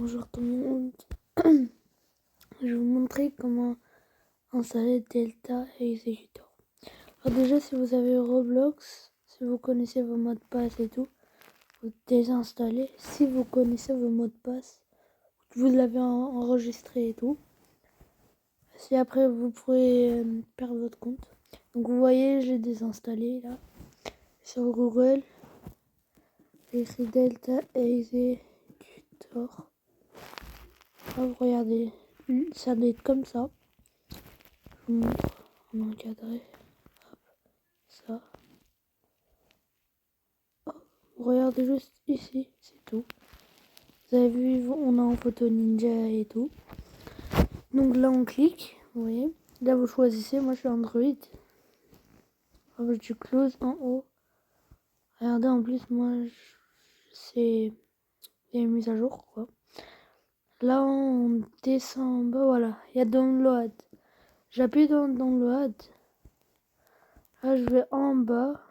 Bonjour tout le monde. Je vais vous montrer comment installer Delta et Executor. Alors déjà, si vous avez Roblox, si vous connaissez vos mots de passe et tout, vous désinstallez. Si vous connaissez vos mots de passe, vous l'avez enregistré et tout. Si après vous pourrez perdre votre compte. Donc vous voyez, j'ai désinstallé là. Sur Google, j'ai écrit Delta Executor. Hop, regardez, ça doit être comme ça. Je vous montre en encadré. Hop, ça. Hop, regardez juste ici, c'est tout. Vous avez vu, on a en photo ninja et tout. Donc là, on clique, vous voyez. Là, vous choisissez. Moi, je suis Android. Hop, je close en haut. Regardez, en plus, moi, c'est une mise à jour, quoi. Là, on descend. Bah voilà, il y a download. J'appuie dans download. Là, je vais en bas.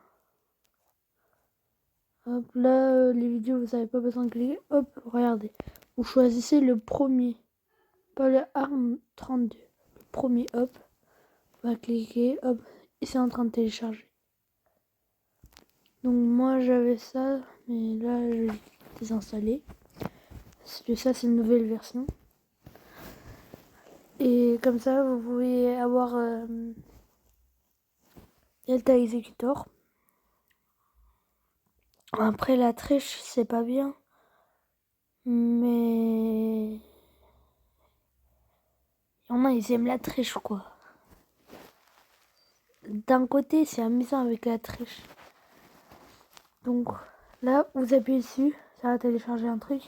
Hop, là, les vidéos, vous n'avez pas besoin de cliquer. Hop, regardez. Vous choisissez le premier. Pas le ARM 32. Le premier, hop. On va cliquer, hop. Et c'est en train de télécharger. Donc, moi, j'avais ça. Mais là, je vais désinstaller. Ça, c'est une nouvelle version. Et comme ça, vous pouvez avoir Delta Executor. Après, la triche, c'est pas bien. Mais il y en a, ils aiment la triche, quoi. D'un côté, c'est amusant avec la triche. Donc là, vous appuyez dessus, ça va télécharger un truc.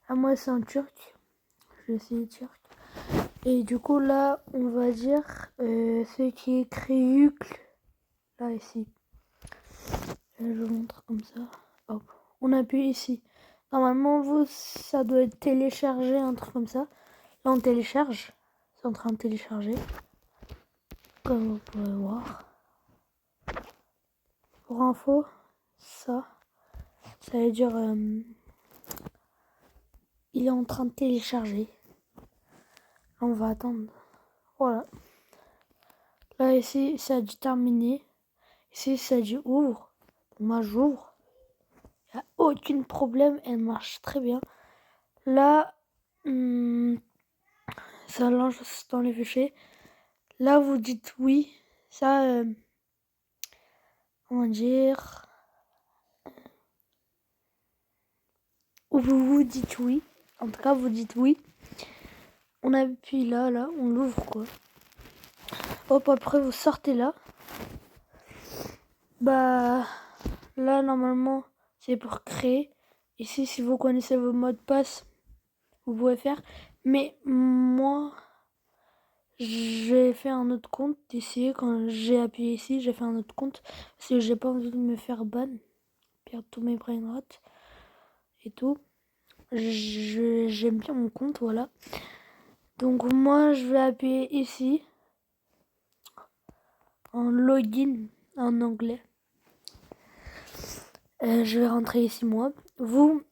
À moi, c'est en turc. Je vais essayer turc. Et du coup, là, on va dire ce qui est écrit Yukl. Là, ici. Je vous montre comme ça. Hop. On appuie ici. Normalement, vous, ça doit être téléchargé, un truc comme ça. Là, on télécharge. C'est en train de télécharger. Comme vous pouvez voir. Pour info, ça veut dire il est en train de télécharger. Là, on va attendre. Voilà. Là, ici, ça a dit terminer. Ici, ça a dit ouvre. Moi, j'ouvre. Il n'y a aucun problème. Elle marche très bien. Là, ça lance dans les fichiers. Là, vous dites oui. Ça, comment dire, ou vous dites oui. En tout cas, vous dites oui. On appuie là, on l'ouvre, quoi. Hop, après, vous sortez là. Bah, là, normalement, c'est pour créer. Ici, si vous connaissez vos mots de passe, vous pouvez faire. Mais moi, j'ai fait un autre compte ici. Quand j'ai appuyé ici, j'ai fait un autre compte. Parce que j'ai pas envie de me faire ban. Perdre tous mes brainrots et tout. J'aime bien mon compte, voilà. Donc moi, je vais appuyer ici. En login en anglais. Je vais rentrer ici moi. Vous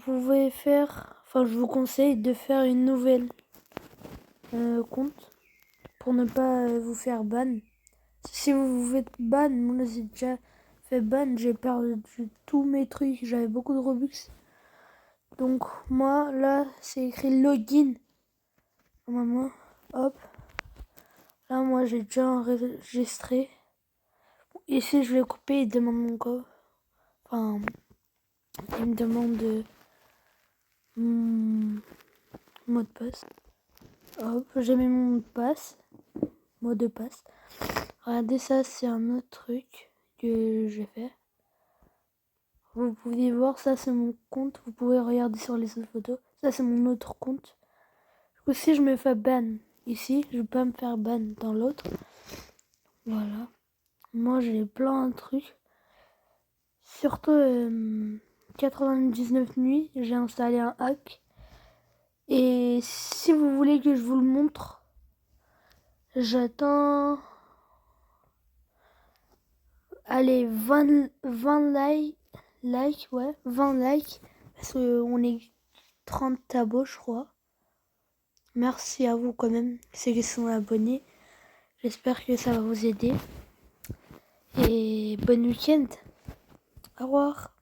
pouvez faire, enfin je vous conseille de faire une nouvelle compte pour ne pas vous faire ban. Si vous vous faites ban, moi j'ai déjà fait ban, j'ai perdu tous mes trucs, j'avais beaucoup de Robux. Donc moi là c'est écrit login. Normalement, hop. Là moi j'ai déjà enregistré. Ici je vais couper, il demande mon code. Enfin, il me demande mon mot de passe. Hop, j'ai mis mon mot de passe. Mot de passe. Regardez, ça, c'est un autre truc que j'ai fait. Vous pouvez voir, ça, c'est mon compte. Vous pouvez regarder sur les autres photos. Ça, c'est mon autre compte. Du coup, si je me fais ban ici, je peux pas me faire ban dans l'autre. Voilà. Moi, j'ai plein de trucs. Surtout 99 nuits, j'ai installé un hack. Et si vous voulez que je vous le montre, j'attends, allez, 20 likes, ouais, 20 likes, parce qu'on est 30 abos, je crois. Merci à vous quand même, ceux qui sont abonnés. J'espère que ça va vous aider. Et bon week-end. Au revoir.